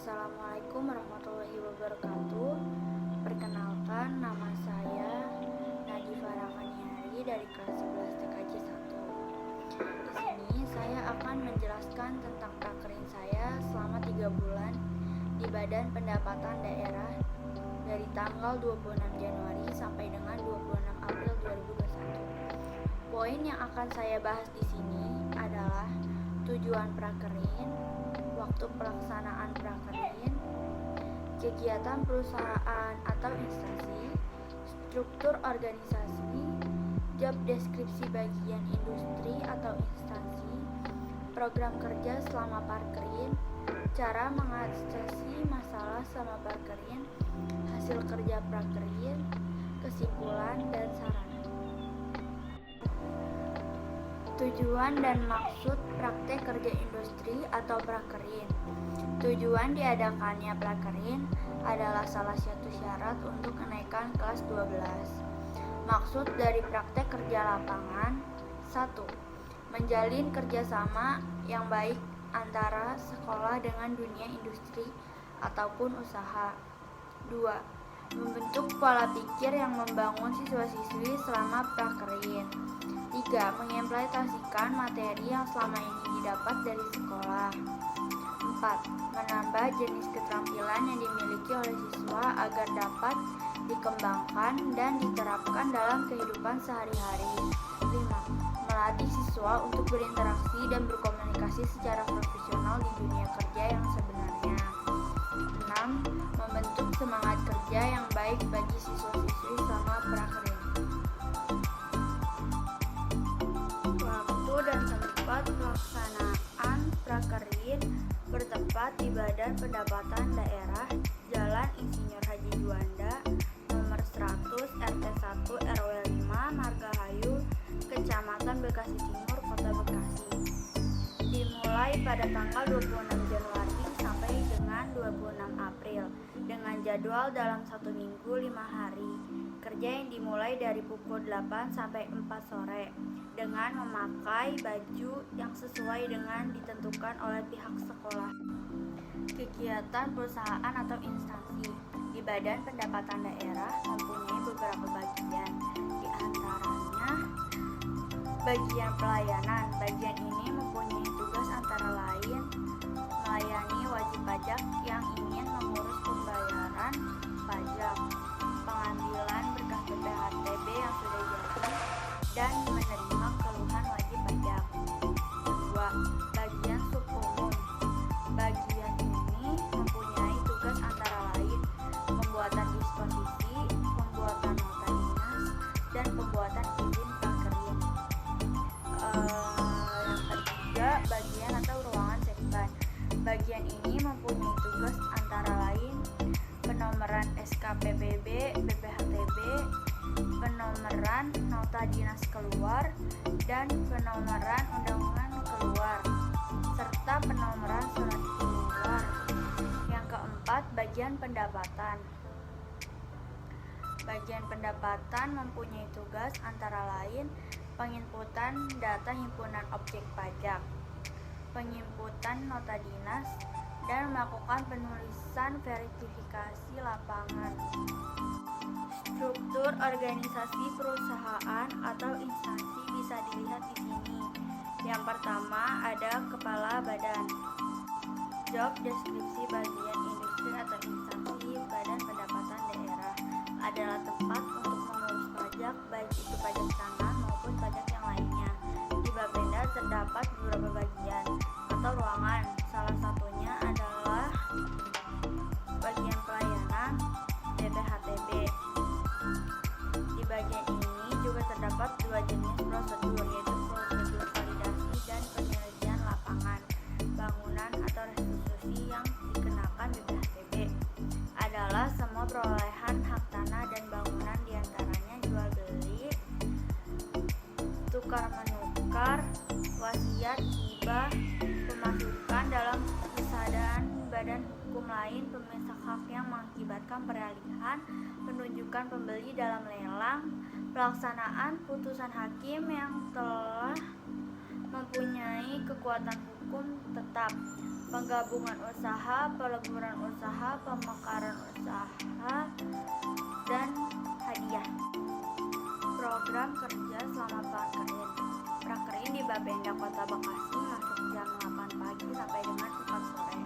Assalamualaikum warahmatullahi wabarakatuh. Perkenalkan, nama saya Nadifa Rahmaniari dari kelas 11 TKJ 1. Di sini saya akan menjelaskan tentang prakerin saya selama 3 bulan di Badan Pendapatan Daerah dari tanggal 26 Januari sampai dengan 26 April 2021. Poin yang akan saya bahas di sini adalah tujuan prakerin, waktu pelaksanaan prakerin, kegiatan perusahaan atau instansi, struktur organisasi, job deskripsi bagian industri atau instansi, program kerja selama prakerin, cara mengatasi masalah selama prakerin, hasil kerja prakerin, kesimpulan dan saran. Tujuan dan maksud praktek kerja industri atau prakerin. Tujuan diadakannya prakerin adalah salah satu syarat untuk kenaikan kelas 12. Maksud dari praktek kerja lapangan: 1. Menjalin kerjasama yang baik antara sekolah dengan dunia industri ataupun usaha. 2. Membentuk pola pikir yang membangun siswa-siswi selama prakerin. 3. Mengimplementasikan materi yang selama ini didapat dari sekolah. 4. Menambah jenis keterampilan yang dimiliki oleh siswa agar dapat dikembangkan dan diterapkan dalam kehidupan sehari-hari. 5. Melatih siswa untuk berinteraksi dan berkomunikasi secara profesional di dunia kerja yang sebenarnya. 6. Membentuk semangat kerja yang baik bagi siswa-siswi selama prakerin. Dan tempat pelaksanaan prakerin bertempat di Badan Pendapatan Daerah Jalan Insinyur Haji Juanda nomor 100 RT 1 RW 5 Margahayu, Kecamatan Bekasi Timur, Kota Bekasi. Dimulai pada tanggal 26 Januari sampai dengan 26 April dengan jadwal dalam 1 minggu 5 hari. Kerja yang dimulai dari pukul 8 sampai 4 sore dengan memakai baju yang sesuai dengan ditentukan oleh pihak sekolah. Kegiatan perusahaan atau instansi di Badan Pendapatan Daerah mempunyai beberapa bagian, di antaranya bagian pelayanan. Bagian ini mempunyai tugas antara lain melayani wajib pajak yang ingin mengurus pembayaran pajak, pengambilan berkas BPHTB yang sudah jadi, dan menerima keluhan wajib pajak. 2. Bagian subumum. Bagian ini mempunyai tugas antara lain pembuatan disposisi, pembuatan nota dinas, dan pembuatan izin prakerin. Yang ketiga, bagian atau ruangan setban. Bagian ini mempunyai tugas antara lain penomoran SKPBB, BPHTB, penomoran nota dinas keluar, dan penomoran undangan keluar, serta penomoran surat keluar. Yang keempat, bagian pendapatan. Bagian pendapatan mempunyai tugas antara lain penginputan data himpunan objek pajak, penginputan nota dinas, dan melakukan penulisan verifikasi lapangan. Struktur organisasi perusahaan atau instansi bisa dilihat di sini. Yang pertama ada kepala badan. Job deskripsi bagian industri atau instansi Badan Pendapatan Daerah adalah tempat untuk mengurus pajak, baik itu pajak tanah maupun pajak yang lainnya. Di Bapenda terdapat beberapa bagian atau ruangan. Salah satunya adalah bagian pelayanan BPHTB. Di bagian ini juga terdapat 2 jenis prosedur, yaitu prosedur validasi dan penelitian lapangan bangunan atau restitusi. Yang dikenakan BPHTB adalah semua perolehan hak tanah dan bangunan, diantaranya jual beli, tukar menukar, wasiat, hibah, pemasukan dalam kesadaran badan hukum lain, pemesak hak yang mengakibatkan peralihan, penunjukan pembeli dalam lelang, pelaksanaan putusan hakim yang telah mempunyai kekuatan hukum tetap, penggabungan usaha, peleburan usaha, pemekaran usaha, dan hadiah. Program kerja selama prakerin. Prakerin di Bapenda Kota Bekasi masuk jam 8 pagi sampai dengan 4 sore.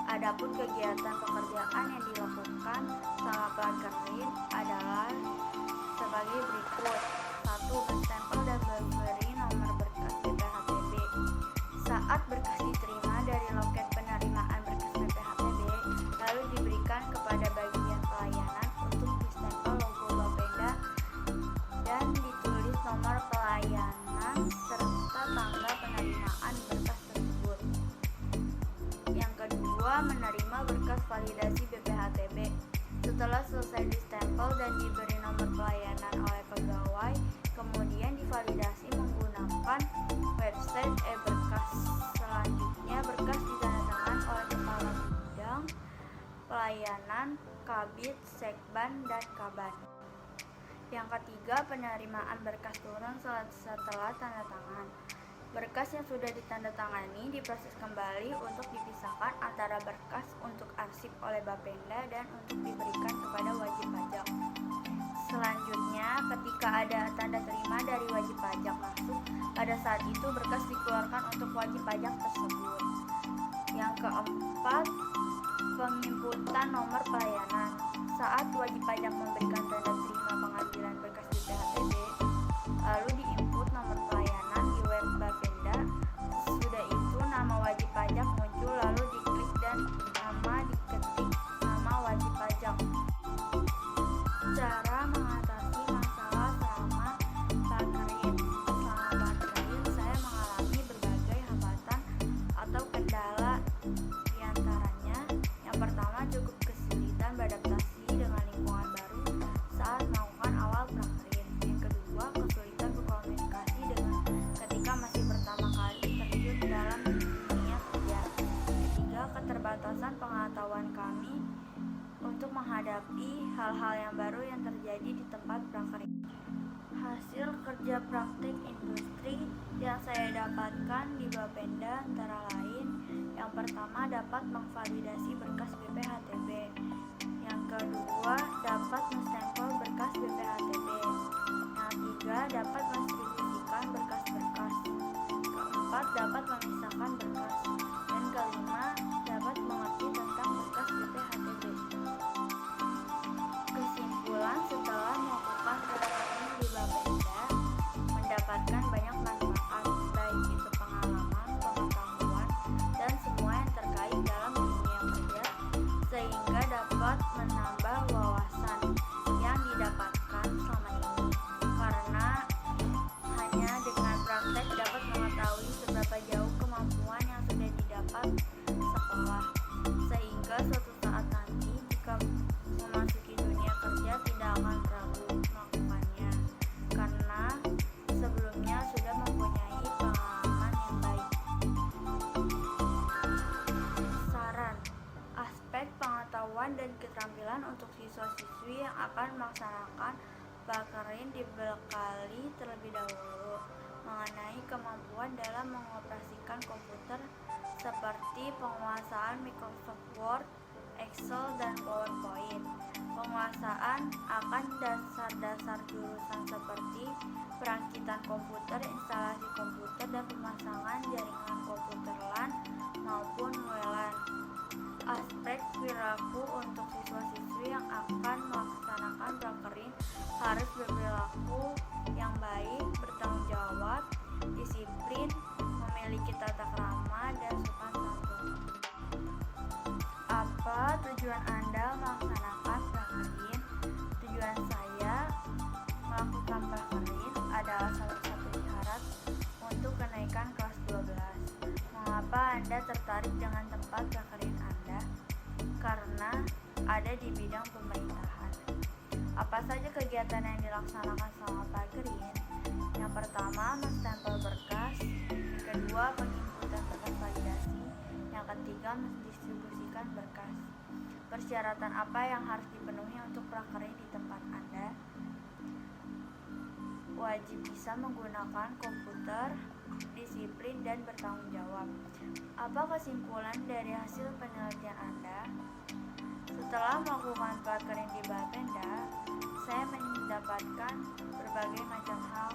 Adapun kegiatan pekerjaan yang dilakukan selama prakerin adalah sebagai berikut. 1. Menstempel dan memberi nomor berkas BPHTB. Saat berkas diterima dari loket penerimaan berkas BPHTB, lalu diberikan kepada bagian pelayanan untuk distempel logo Bapenda dan ditulis nomor pelayanan serta tanggal penerimaan berkas tersebut. Yang kedua, menerima berkas validasi BPHTB. Setelah selesai distempel dan diberi nomor pelayanan oleh pegawai, kemudian divalidasi menggunakan website e-berkas. Selanjutnya, berkas ditandatangan oleh Kepala Bidang Pelayanan, Kabid, Sekban, dan Kaban. Yang ketiga, penerimaan berkas turun setelah tanda tangan. Berkas yang sudah ditandatangani diproses kembali untuk dipisahkan antara berkas untuk arsip oleh Bapenda dan untuk diberikan kepada wajib pajak. Selanjutnya, ketika ada tanda terima dari wajib pajak masuk, pada saat itu berkas dikeluarkan untuk wajib pajak tersebut. Yang keempat, penginputan nomor pelayanan. Saat wajib pajak memberikan tanda terima pengambilan berkas di BPHTB, lalu diinput nomor pelayanan di web Bapenda. Sesudah itu nama wajib pajak muncul, lalu diklik dan diketik nama wajib pajak. Cara mengatasi masalah selama prakerin. Selama prakerin, saya mengalami berbagai hambatan atau kendala. Di antaranya, yang pertama cukup kesulitan beradaptasi dengan lingkungan baru saat melakukan awal prakerin. Yang kedua, kesulitan berkomunikasi dengan ketika masih pertama kali terjun dalam dunia kerja. Ketiga, keterbatasan pengetahuan kami untuk menghadapi hal-hal yang baru yang terjadi di tempat prakerin. Hasil kerja praktik industri yang saya dapatkan di Bapenda antara lain: yang pertama, dapat memvalidasi berkas BPHTB. Yang kedua, dapat menstempel berkas BPHTB. Yang ketiga, dapat mendistribusikan berkas-berkas. Keempat, dapat memisahkan berkas. Dan kelima, dapat mengerti tentang berkas BPHTB. Kesimpulan, setelah melakukan prakerin di Bapenda, mendapatkan banyak manfaat, baik itu pengalaman, pengetahuan, dan semua yang terkait dalam dunia kerja, sehingga dapat menambah wawasan yang didapatkan selama ini. Karena hanya dengan praktek dapat mengetahui seberapa jauh kemampuan yang sudah didapat sekolah, sehingga suatu saat nanti jika memasuki dunia kerja tidak akan ragu melakukannya, karena sebelumnya sudah mempunyai pengalaman yang baik. Saran: aspek pengetahuan dan keterampilan untuk siswa-siswi yang akan melaksanakan prakerin dibekali terlebih dahulu mengenai kemampuan dalam mengoperasikan komputer seperti penguasaan Microsoft Word, Excel, dan PowerPoint. Penguasaan akan dasar-dasar jurusan seperti perakitan komputer, instalasi komputer, dan pemasangan jaringan komputer LAN maupun WLAN. Aspek perilaku untuk siswa-siswi yang akan melaksanakan prakerin harus berperilaku yang baik, bertanggung jawab, disiplin, memiliki tata krama, dan sopan santun. Apa tujuan Anda melaksanakan prakerin? Tujuan saya melakukan prakerin adalah salah satu syarat untuk kenaikan kelas 12. Mengapa Anda tertarik dengan tempat prakerin Anda? Karena ada di bidang pemerintahan. Apa saja kegiatan yang dilaksanakan selama prakerin? Yang pertama, menstempel berkas. Yang kedua, penginputan berkas validasi. Yang ketiga, mendistribusikan berkas. Persyaratan apa yang harus dipenuhi untuk prakerin di tempat Anda? Wajib bisa menggunakan komputer, disiplin, dan bertanggung jawab. Apa kesimpulan dari hasil penelitian Anda? Setelah melakukan prakerja di Bapenda, saya mendapatkan berbagai macam hal